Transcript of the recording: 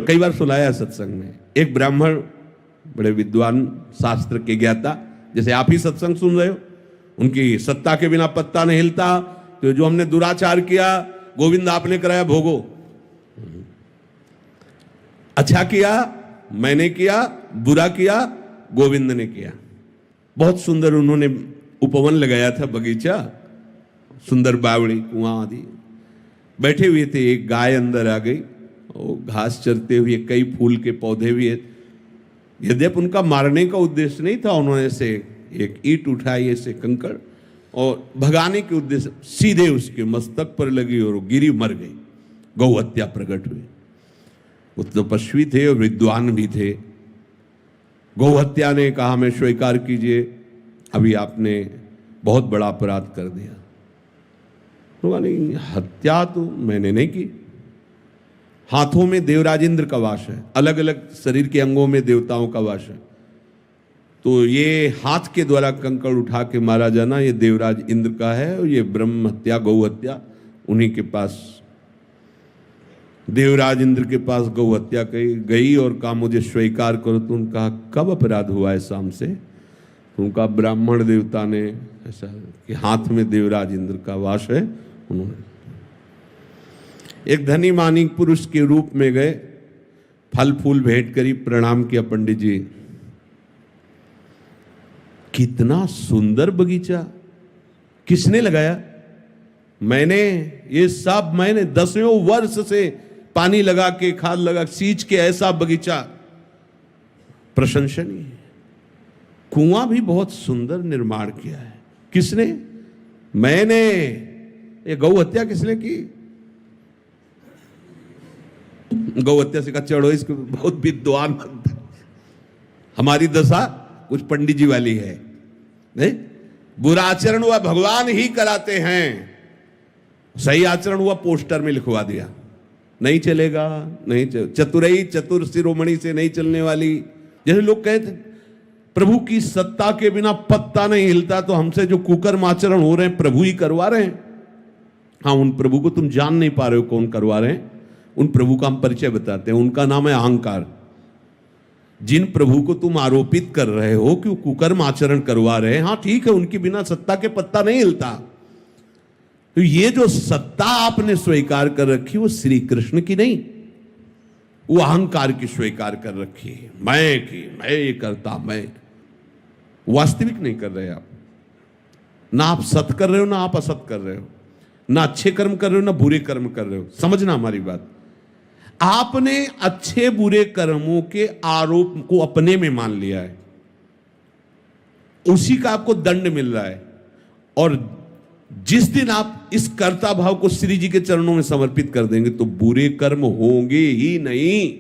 कई बार सुनाया है सत्संग में। एक ब्राह्मण बड़े विद्वान, शास्त्र के ज्ञाता, जैसे आप ही सत्संग सुन रहे हो, उनकी सत्ता के बिना पत्ता नहीं हिलता, तो जो हमने दुराचार किया गोविंद आपने कराया भोगो, अच्छा किया मैंने किया, बुरा किया गोविंद ने किया। बहुत सुंदर उन्होंने उपवन लगाया था, बगीचा, सुंदर बावड़ी, कुआं आदि। बैठे हुए थे, एक गाय अंदर आ गई, वो घास चरते हुए, कई फूल के पौधे भी है। यद्यप उनका मारने का उद्देश्य नहीं था, उन्होंने से एक ईंट उठाई, ऐसे कंकड़, और भगाने के उद्देश्य सीधे उसके मस्तक पर लगी और वो गिरी, मर गई। गौ हत्या प्रकट हुई। वो तपस्वी थे और विद्वान भी थे। गौ हत्या ने कहा मैं स्वीकार कीजिए, अभी आपने बहुत बड़ा अपराध कर दिया। नहीं, हत्या तो मैंने नहीं की। हाथों में देवराज इंद्र का वास है, अलग अलग शरीर के अंगों में देवताओं का वास है, तो ये हाथ के द्वारा कंकड़ उठा के मारा जाना ये देवराज इंद्र का है, और ये ब्रह्म हत्या, गौ हत्या उन्हीं के पास, देवराज इंद्र के पास गौ हत्या गई और कहा मुझे स्वीकार करो। तो उनका कब अपराध हुआ है शाम से? तो उनका ब्राह्मण देवता ने ऐसा कि हाथ में देवराज इंद्र का वास है। उन्होंने एक धनी मानी पुरुष के रूप में गए, फल फूल भेंट करी, प्रणाम किया, पंडित जी कितना सुंदर बगीचा, किसने लगाया? मैंने, ये सब मैंने 10वें वर्ष से पानी लगा के, खाद लगा, सींच के ऐसा बगीचा प्रशंसनीय। कुआं भी बहुत सुंदर निर्माण किया है, किसने? मैंने। ये गौ हत्या किसने की? गौ हत्या से कहा चढ़ो, इसको बहुत विद्वान बनता है। हमारी दशा कुछ पंडित जी वाली है, नहीं? बुरा आचरण हुआ भगवान ही कराते हैं, सही आचरण हुआ पोस्टर में लिखवा दिया, नहीं चलेगा, नहीं चतुरई चतुर शिरोमणि से नहीं चलने वाली। जैसे लोग कहते प्रभु की सत्ता के बिना पत्ता नहीं हिलता, तो हमसे जो कुकर्म आचरण हो रहे हैं प्रभु ही करवा रहे हैं। हाँ, उन प्रभु को तुम जान नहीं पा रहे हो कौन करवा रहे हैं। उन प्रभु का हम परिचय बताते हैं, उनका नाम है अहंकार। जिन प्रभु को तुम आरोपित कर रहे हो कि वो कुकर्म आचरण करवा रहे हैं, हाँ ठीक है, उनकी बिना सत्ता के पत्ता नहीं हिलता। तो ये जो सत्ता आपने स्वीकार कर रखी वो श्री कृष्ण की नहीं, वो अहंकार की स्वीकार कर रखी है। मैं ये करता, मैं वास्तविक नहीं कर रहे आप। ना आप सत कर रहे हो, ना आप असत कर रहे हो, ना अच्छे कर्म कर रहे हो, ना बुरे कर्म कर रहे हो। समझना हमारी बात। आपने अच्छे बुरे कर्मों के आरोप को अपने में मान लिया है, उसी का आपको दंड मिल रहा है। और जिस दिन आप इस कर्ता भाव को श्री जी के चरणों में समर्पित कर देंगे तो बुरे कर्म होंगे ही नहीं।